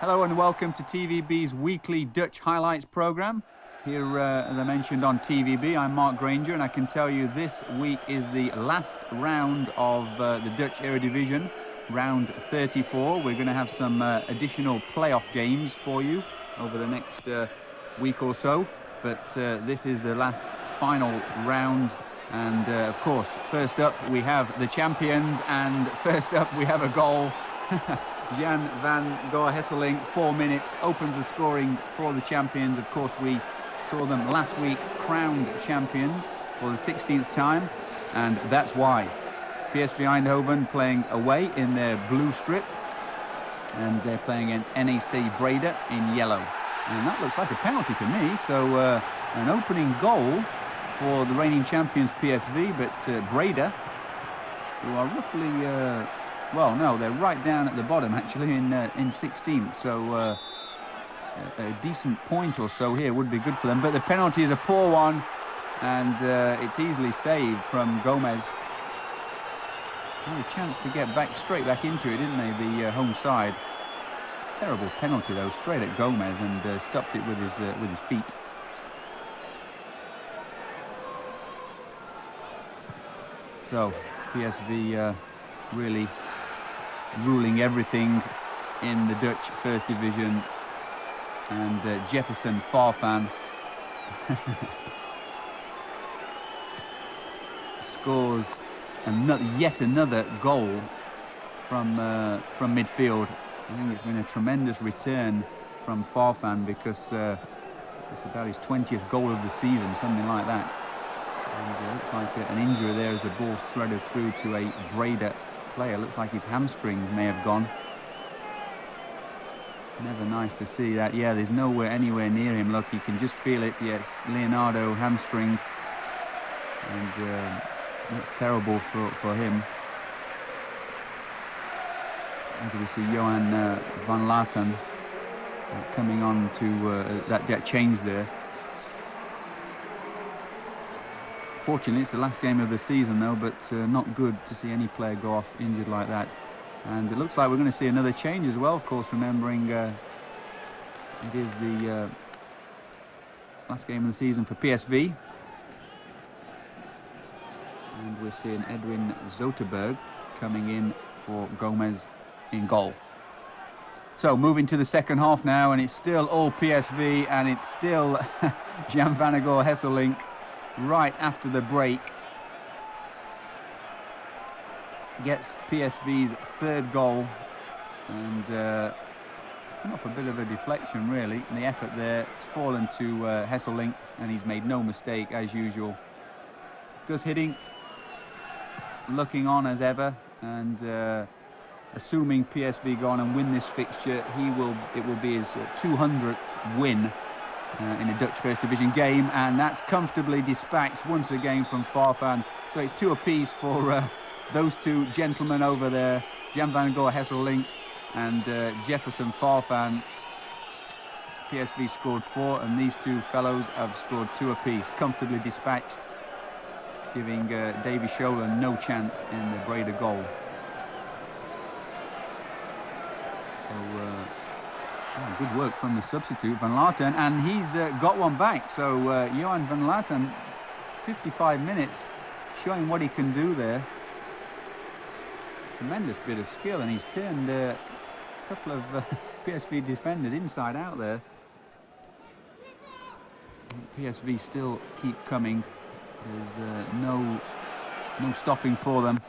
Hello and welcome to TVB's weekly Dutch highlights program. Here, as I mentioned, on TVB, I'm Mark Granger, and I can tell you this week is the last round of the Dutch Eredivisie, round 34. We're going to have some additional playoff games for you over the next week or so, but this is the last final round. And of course, first up we have the champions, and first up we have a goal. Jan van Goor Hesselink, 4 minutes, opens the scoring for the champions. Of course, we saw them last week crowned champions for the 16th time, and that's why. PSV Eindhoven playing away in their blue strip, and they're playing against NAC Breda in yellow. And that looks like a penalty to me, so an opening goal for the reigning champions PSV, but Breda, who are roughly... well, no, they're right down at the bottom, actually, in 16th. So a decent point or so here would be good for them. But the penalty is a poor one, and it's easily saved from Gomez. Had a chance to get straight back into it, didn't they, the home side? Terrible penalty, though, straight at Gomez, and stopped it with his feet. So PSV really ruling everything in the Dutch First Division, and Jefferson Farfan scores yet another goal from midfield. I think it's been a tremendous return from Farfan, because it's about his 20th goal of the season, something like that. And it looks like an injury there as the ball threaded through to a Breda player. Looks like his hamstring may have gone. Never nice to see that. Yeah, there's anywhere near him. Look, you can just feel it. Yes, Leonardo hamstring, and that's terrible for him. As we see Johan van Laten coming on to that change there. Fortunately, it's the last game of the season, though, but not good to see any player go off injured like that. And it looks like we're going to see another change as well, of course, remembering it is the last game of the season for PSV. And we're seeing Edwin Zoterberg coming in for Gomez in goal. So moving to the second half now, and it's still all PSV, and it's still Jan van Goor Hesselink right after the break. Gets PSV's third goal, and come off a bit of a deflection, really. And the effort there, it's fallen to Hesselink, and he's made no mistake as usual. Gus Hiddink looking on as ever, and assuming PSV go on and win this fixture, it will be his 200th win in a Dutch First Division game, and that's comfortably dispatched once again from Farfan. So it's 2 apiece for those two gentlemen over there, Jan van Goor Hesselink and Jefferson Farfan. PSV scored 4, and these two fellows have scored 2 apiece. Comfortably dispatched, giving Davy Scholler no chance in the Breda goal. So good work from the substitute, Van Laten, and he's got one back. So Johan van Laten, 55 minutes, showing what he can do there. Tremendous bit of skill, and he's turned a couple of PSV defenders inside out there. PSV still keep coming. There's no stopping for them.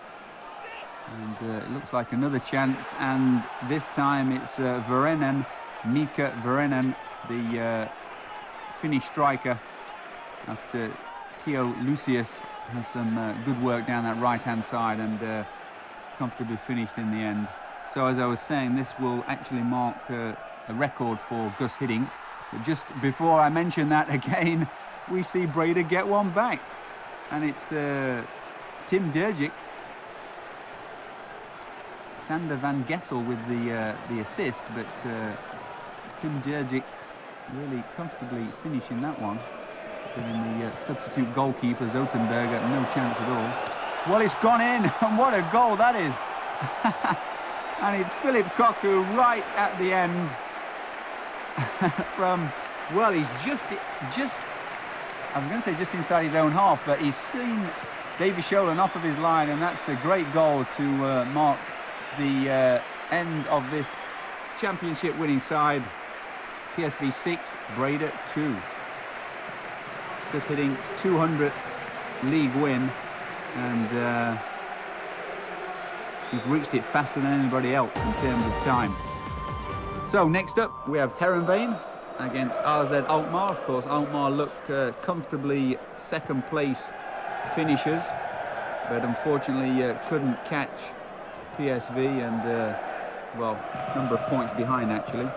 And it looks like another chance, and this time it's Verenen, Mika Verenen, the Finnish striker, after Theo Lucius has some good work down that right-hand side, and comfortably finished in the end. So as I was saying, this will actually mark a record for Gus Hiddink. But just before I mention that again, we see Breda get one back, and it's Tim Dergic. Sander van Gessel with the assist, but Tim Dergic really comfortably finishing that one, giving the substitute goalkeeper Zotenberger no chance at all. Well, it's gone in, and what a goal that is. And it's Philip Cocu right at the end. from, well, he's just, I was going to say just inside his own half, but he's seen Davy Sholan off of his line, and that's a great goal to mark the end of this championship winning side. PSV 6, Breda 2. Just hitting his 200th league win, and he's reached it faster than anybody else in terms of time. So next up we have Heerenveen against AZ Alkmaar. Of course, Alkmaar look comfortably second place finishers, but unfortunately couldn't catch PSV, and well, number of points behind actually.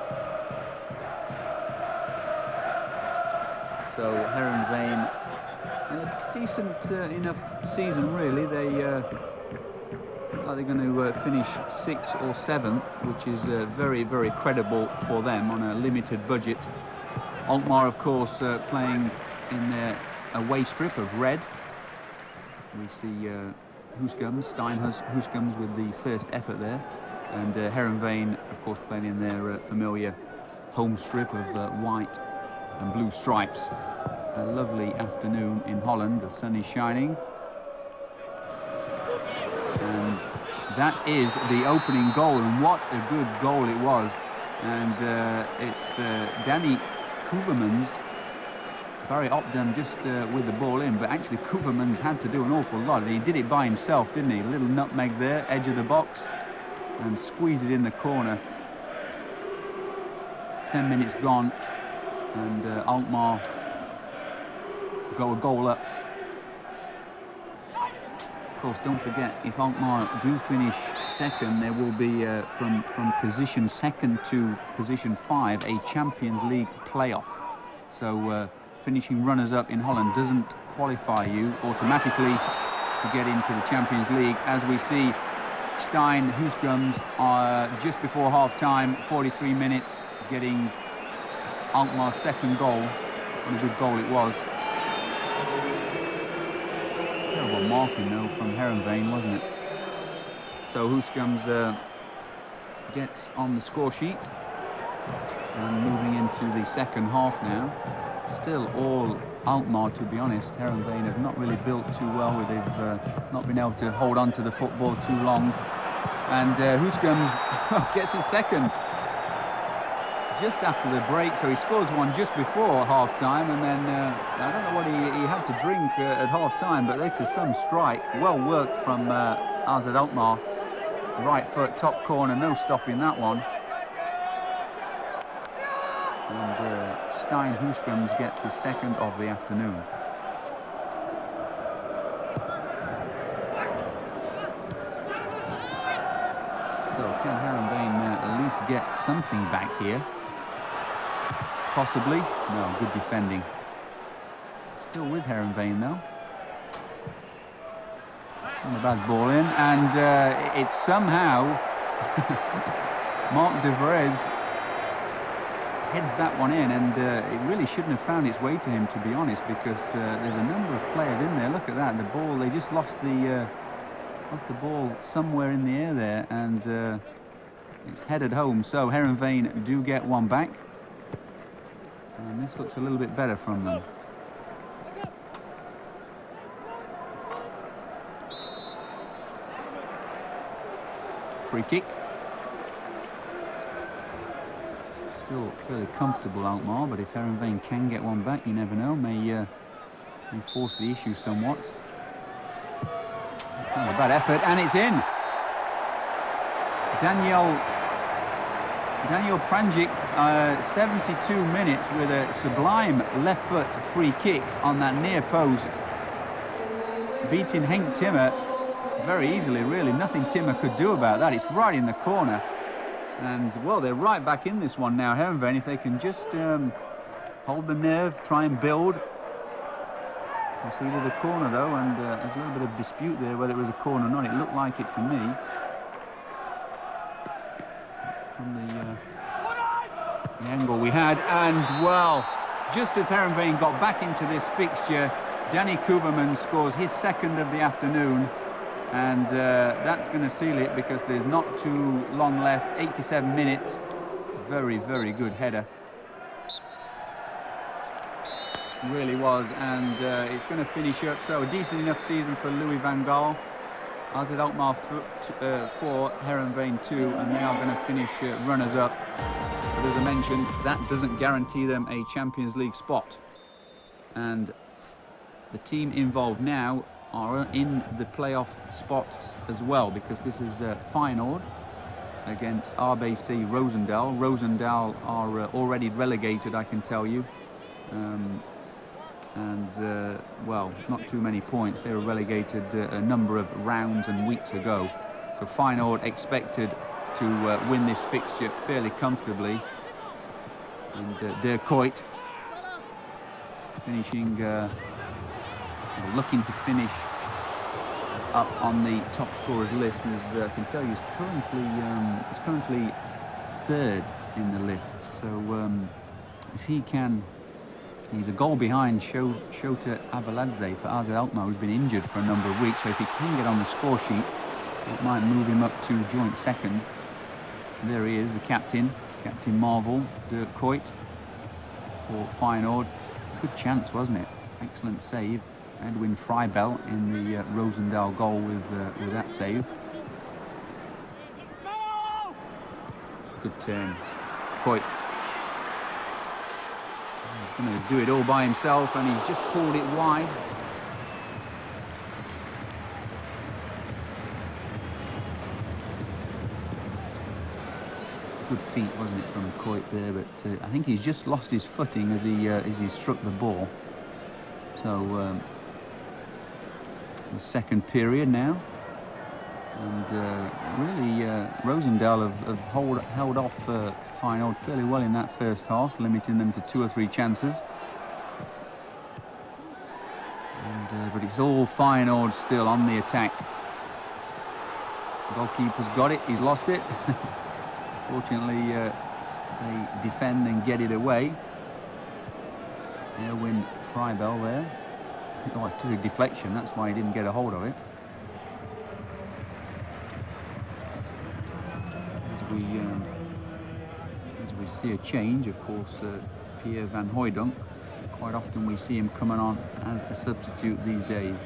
So Heerenveen, a decent enough season really. They're going to finish 6th or 7th, which is very, very credible for them on a limited budget. Alkmaar, of course, playing in their away strip of red. We see Huskums, Stein Huskums with the first effort there, and Heerenveen, of course, playing in their familiar home strip of white and blue stripes. A lovely afternoon in Holland, the sun is shining. And that is the opening goal, and what a good goal it was. And it's Danny Koevermans. Barry Opdam just with the ball in, but actually Koevermans had to do an awful lot, and he did it by himself, didn't he? A little nutmeg there, edge of the box, and squeeze it in the corner. 10 minutes gone, and Alkmaar go a goal up. Of course, don't forget, if Alkmaar do finish second, there will be from position 2nd to position 5 a Champions League playoff. So finishing runners-up in Holland doesn't qualify you automatically to get into the Champions League. As we see, Stein Huskums just before half-time, 43 minutes, getting Alkmaar's second goal. What a good goal it was. Terrible marking though from Heerenveen, wasn't it? So Huskums gets on the score sheet, and moving into the second half now. Still all Alkmaar, to be honest. Heerenveen have not really built too well. They've not been able to hold on to the football too long, and Huskums gets his second just after the break, so he scores one just before half-time, and then I don't know what he had to drink at half-time, but this is some strike. Well worked from AZ Alkmaar. Right foot, top corner, no stopping that one. And Stein Huskums gets his second of the afternoon. So can Heerenveen at least get something back here? Possibly. No, good defending. Still with Heerenveen though. And a bad ball in, and it's somehow Marc de Vries heads that one in, and it really shouldn't have found its way to him, to be honest, because there's a number of players in there. Look at that, the ball, they just lost the ball somewhere in the air there, and it's headed home. So Heerenveen do get one back, and this looks a little bit better from them. Free kick. Still fairly comfortable Alkmaar, but if Heerenveen can get one back, you never know, may force the issue somewhat. Not a bad effort, and it's in. Daniel Pranjic, 72 minutes with a sublime left foot free kick on that near post, beating Henk Timmer very easily, really. Nothing Timmer could do about that. It's right in the corner. And, well, they're right back in this one now, Heerenveen. If they can just hold the nerve, try and build. Conceded a corner, though, and there's a little bit of dispute there whether it was a corner or not. It looked like it to me. From the angle we had. And, well, just as Heerenveen got back into this fixture, Danny Koevermans scores his second of the afternoon. And that's going to seal it because there's not too long left. 87 minutes. Very, very good header. really was, and it's going to finish up. So a decent enough season for Louis van Gaal. AZ Alkmaar 4, Heerenveen 2, and they are going to finish runners-up. But as I mentioned, that doesn't guarantee them a Champions League spot. And the team involved now are in the playoff spots as well, because this is Feyenoord against RBC Roosendaal. Roosendaal are already relegated, I can tell you. Well, not too many points. They were relegated a number of rounds and weeks ago. So Feyenoord expected to win this fixture fairly comfortably. And De Kuyt finishing, looking to finish up on the top scorers list. As I can tell you, he's currently third in the list. So if he can. He's a goal behind Shota Avaladze for AZ Alkmaar, who's been injured for a number of weeks. So if he can get on the score sheet, it might move him up to joint second. There he is, the captain, Captain Marvel, De Kuyt for Feyenoord. Good chance, wasn't it? Excellent save. Edwin Freibel in the Roosendaal goal with that save. Good turn. Kuyt. He's going to do it all by himself, and he's just pulled it wide. Good feet, wasn't it, from Kuyt there? But I think he's just lost his footing as he struck the ball. So the second period now, and really Roosendaal have held off Feyenoord fairly well in that first half, limiting them to 2 or 3 chances. And, but it's all Feyenoord still on the attack. The goalkeeper's got it, he's lost it. Fortunately, they defend and get it away. Erwin Freibel there. Oh, it took a deflection, that's why he didn't get a hold of it. As we see a change, of course, Pierre van Hooijdonk. Quite often we see him coming on as a substitute these days.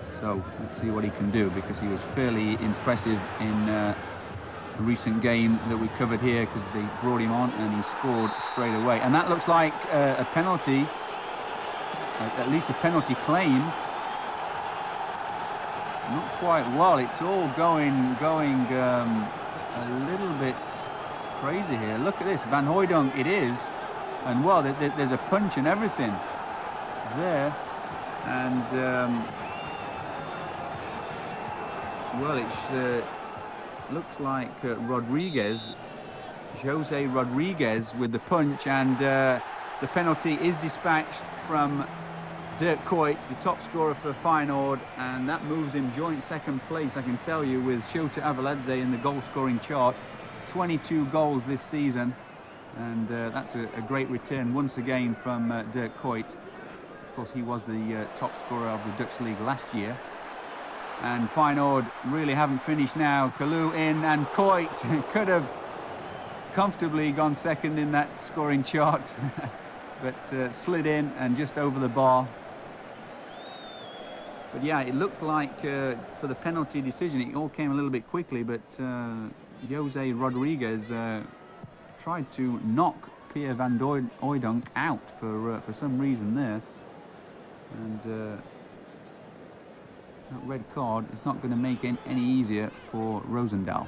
So let's see what he can do, because he was fairly impressive in a recent game that we covered here, because they brought him on and he scored straight away. And that looks like a penalty, at least a penalty claim. Not quite well. It's all going a little bit crazy here. Look at this, Van Hooijdonk it is, and well, there's a punch and everything there, and well, it looks like Rodriguez, Jose Rodriguez with the punch, and the penalty is dispatched from De Kuyt, the top scorer for Feyenoord, and that moves him joint second place, I can tell you, with Shota Avaladze in the goal-scoring chart. 22 goals this season, and that's a great return once again from De Kuyt. Of course, he was the top scorer of the Dutch league last year. And Feyenoord really haven't finished now. Kalou in, and Kuyt could have comfortably gone second in that scoring chart, but slid in and just over the bar. But yeah, it looked like for the penalty decision, it all came a little bit quickly, but Jose Rodriguez tried to knock Pierre van Hooijdonk out for some reason there. And that red card is not going to make it any easier for Roosendaal.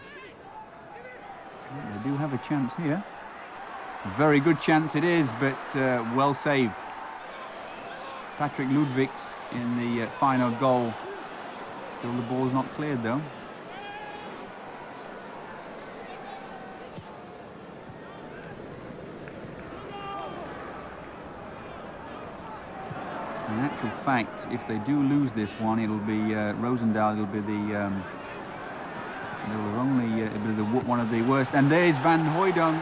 They do have a chance here. Very good chance it is, but well saved. Patrick Ludvigs in the final goal. Still the ball's not cleared though. In actual fact, if they do lose this one, it'll be Roosendaal. It'll be the one of the worst. And there's Van Hooijdonk.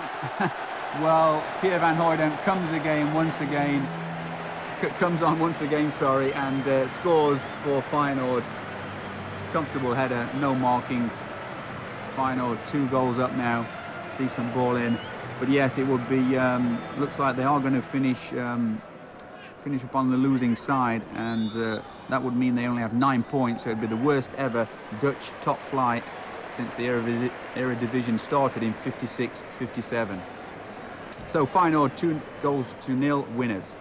Well, Pierre Van Hooijdonk comes on once again, sorry, and scores for Feyenoord. Comfortable header, no marking. Feyenoord 2 goals up now. Decent ball in. But yes, it would be. Looks like they are going to finish finish up on the losing side, and that would mean they only have 9 points, so it'd be the worst ever Dutch top flight since the Eredivisie started in 56-57. So final 2-0 winners.